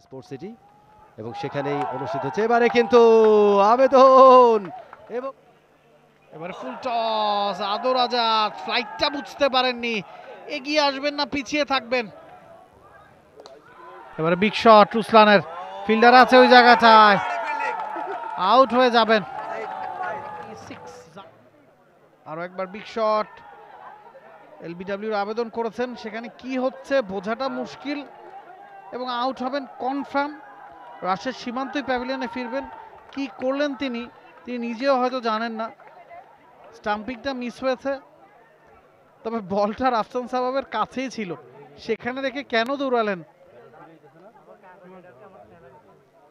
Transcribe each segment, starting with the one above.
Sports city এবং সেখানেই অনুষ্ঠিত হচ্ছে এবারে কিন্তু আবেদন এবং এবারে ফুল টস আদর আজাদ ফ্লাইটটা বুঝতে পারেননি, এগিয়ে আসবেন না পিছিয়ে থাকবেন। এবারে বিগ শট রুসলানের, ফিল্ডার আছে ওই জায়গাটায়, আউট হয়ে যাবেন। আরো একবার বিগ শট, এলবিডব্লিউর আবেদন করেছেন, সেখানে কি হচ্ছে বোঝাটা মুশকিল এবং আউট হবেন কনফার্ম। রাশের সীমান্তই প্যাভিলিয়নে ফিরবেন, কি করলেন তিনি নিজেও হয়তো জানেন না। স্টাম্পিংটা মিস হয়েছে, তবে বলটা রাফসান সাবাবের কাছেই ছিল, সেখানে রেখে কেন দৌড়ালেন?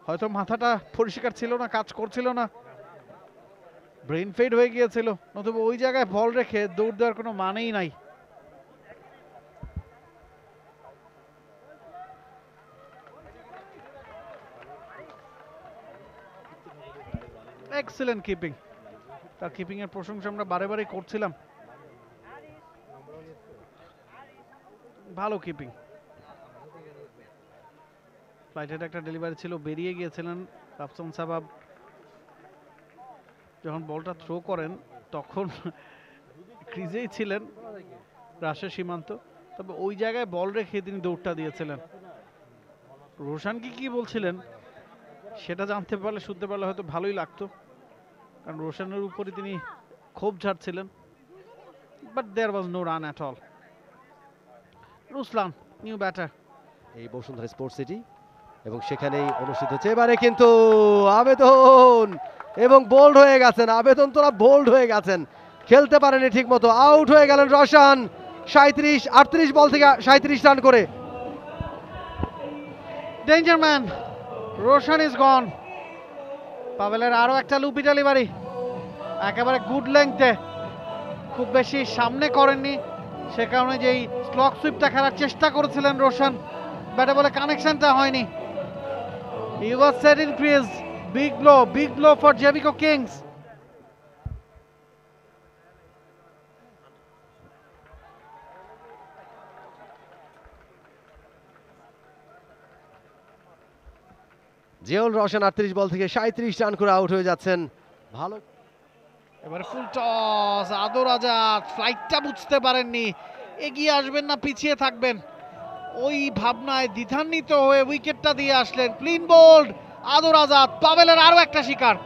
হয়তো মাথাটা পরিষ্কার ছিল না, কাজ করছিল না, ব্রেন ফেড হয়ে গিয়েছিল, নতুবা ওই জায়গায় বল রেখে দৌড় দেওয়ার কোনো মানেই নাই। এক্সেলেন্ট কিপিং, তার কিপিং এর প্রশংসা আমরা বারে বারে করছিলাম। ভালো কিপিং, ফ্লাইটের একটা ডেলিভারি ছিল, বেরিয়ে গিয়েছিলেন রাফসান সাবাব। যখন বলটা থ্রো করেন তখন ক্রিজেই ছিলেন রাশের সীমান্ত, তবে ওই জায়গায় বল রেখে তিনি দৌড়টা দিয়েছিলেন। রোশানকে কি বলছিলেন সেটা জানতে পারলে, শুনতে পারলে হয়তো ভালোই লাগতো, কারণ রোশানের উপরে তিনি ক্ষোভ ঝাড়ছিলেন। But there was no run at all. রুসলান নিউ ব্যাটার, এই বসুন্ধরা স্পোর্টস সিটি এবং সেখানেই অনুষ্ঠিত হচ্ছে এবারে কিন্তু আবেদন এবং বোল্ড হয়ে গেছেন আবেদন, তোরা বোল্ড হয়ে গেছেন, খেলতে পারেনি ঠিক মতো, আউট হয়ে গেলেন রোশান 38 বল থেকে 37 রান করে। Danger man Roshan is gone. পাভেলের আরো একটা লুপি ডেলিভারি, একেবারে গুড লেংথে, খুব বেশি সামনে করেননি, সে কারণে যেই স্লক সুইপটা খেলার চেষ্টা করেছিলেন রোশান, ব্যাটে বলে কানেকশনটা হয়নি। He was set in crease, big blow for জেভিকো কিংস। জিওল রোশন 38 বল থেকে 37 রান করে আউট হয়ে যাচ্ছেন। ভালো, এবারে ফুল টস আদর আজাদ ফ্লাইটটা বুঝতে পারেননি, এগিয়ে আসবেন না পিছিয়ে থাকবেন, ওই ভাবনায় দ্বিধান্বিত হয়ে উইকেটটা দিয়ে আসলেন। ক্লিন বোল্ড আদর আজাদ, পাভেলের আরো একটা শিকার।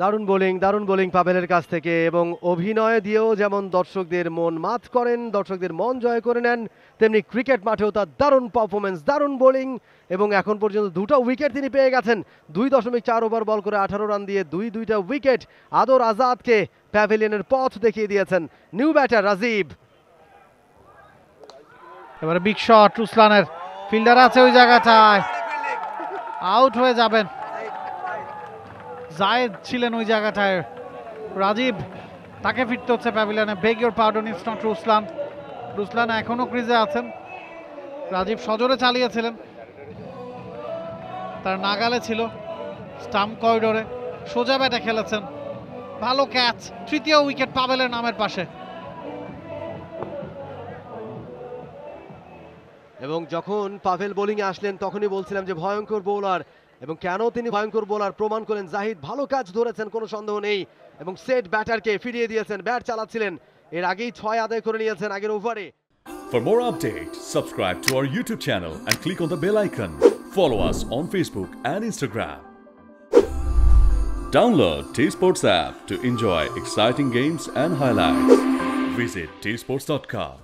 দারুণ বোলিং পাভেলের কাছ থেকে, এবং অভিনয় দিয়েও যেমন দর্শকদের মন মাত করেন, দর্শকদের মন জয় করে নেন, তেমনি ক্রিকেট মাঠেও তার দারুণ পারফরমেন্স, দারুণ বোলিং, এবং এখন পর্যন্ত 2টা উইকেট তিনি পেয়ে গেছেন। 2.4 ওভার বল করে 18 রান দিয়ে দুইটা উইকেট আদর আজাদকে প্যাভিলিয়নের পথ দেখিয়ে দিয়েছেন নিউ ব্যাটার রাজীব। এবারে বিগ শট রুসলানের, ফিল্ডার আছে ওই জায়গাটায়, আউট হয়ে যাবেন। জায়েদ ছিলেন ওই জায়গাটায়, রাজীব, তাকে ফিরতে হচ্ছে প্যাভিলিয়নে। Beg your pardon, it's not Ruslan. Ruslan এখনো ক্রিজে আছেন, রাজীব সজোরে চালিয়েছিলেন, তার নাগালে ছিল, স্টাম্প করিডোরে সোজা ব্যাটে খেলেছেন, ভালো ক্যাচ, তৃতীয় উইকেট পাভেলের নামের পাশে। এবং যখন পাভেল বোলিংয়ে আসলেন তখনই বলছিলাম যে ভয়ঙ্কর বোলার, এবং কেন তিনি ভয়ঙ্কর বোলার প্রমাণ করেন। জাহিদ ভালো কাজ ধরেছেন, কোনো সন্দেহ নেই, এবং সেট ব্যাটারকে ফিরিয়ে দিয়েছেন, ব্যাট চালাচ্ছিলেন, এর আগেই 6 আদায় করে নিয়েছেন আগের ওভারে। For more updates, subscribe to our YouTube channel and click on the bell icon. Follow us on Facebook and Instagram. Download T-Sports app to enjoy exciting games and highlights. Visit tsports.com.